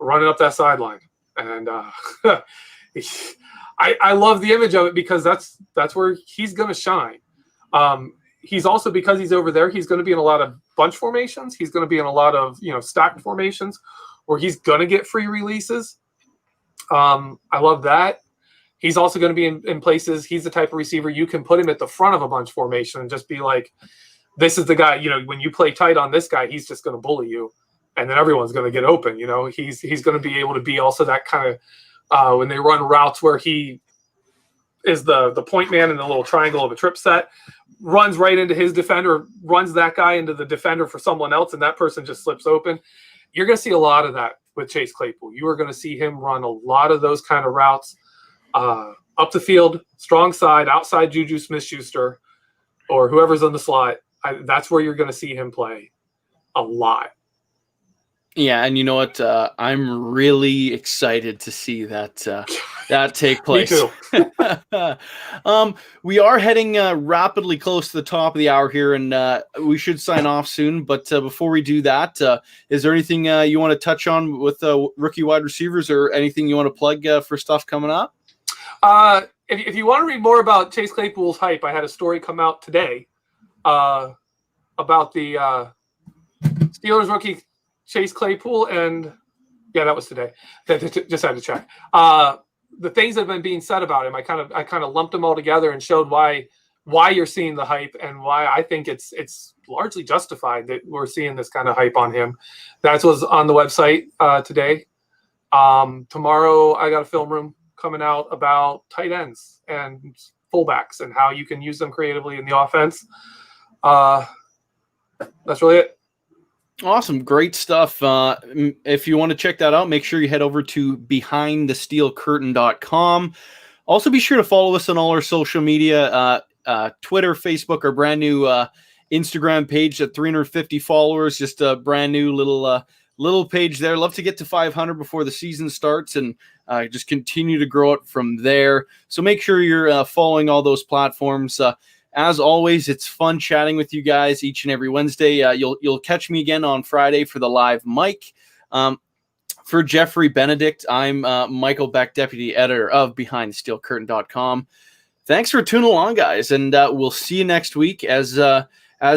Speaker 2: running up that sideline. And I love the image of it, because that's where he's going to shine. He's also, because he's over there, he's going to be in a lot of bunch formations. He's going to be in a lot of, stacked formations where he's going to get free releases. I love that. He's also going to be in places. He's the type of receiver you can put him at the front of a bunch formation and just be like, this is the guy, when you play tight on this guy, he's just going to bully you. And then everyone's going to get open. He's going to be able to be also that kind of, when they run routes where he is the point man in the little triangle of a trip set, runs right into his defender, runs that guy into the defender for someone else, and that person just slips open. You're going to see a lot of that with Chase Claypool. You are going to see him run a lot of those kind of routes up the field, strong side, outside Juju Smith-Schuster, or whoever's on the slot. That's where you're going to see him play a lot.
Speaker 1: Yeah, and you know what? I'm really excited to see that take place.
Speaker 2: Me too.
Speaker 1: We are heading rapidly close to the top of the hour here, and we should sign off soon. But before we do that, is there anything you want to touch on with rookie wide receivers, or anything you want to plug for stuff coming up?
Speaker 2: If you want to read more about Chase Claypool's hype, I had a story come out today about the Steelers rookie Chase Claypool, and that was today. Just had to check. The things that have been being said about him, I kind of lumped them all together and showed why you're seeing the hype and why I think it's largely justified that we're seeing this kind of hype on him. That was on the website today. Tomorrow I got a film room coming out about tight ends and fullbacks and how you can use them creatively in the offense. That's really it.
Speaker 1: Awesome. Great stuff. If you want to check that out, make sure you head over to behindthesteelcurtain.com. Also, be sure to follow us on all our social media, Twitter, Facebook, our brand new Instagram page at 350 followers, just a brand new little page there. Love to get to 500 before the season starts and just continue to grow it from there. So make sure you're following all those platforms. As always, it's fun chatting with you guys each and every Wednesday. You'll catch me again on Friday for the live mic. For Jeffrey Benedict, I'm Michael Beck, Deputy Editor of BehindTheSteelCurtain.com. Thanks for tuning along, guys, and we'll see you next week as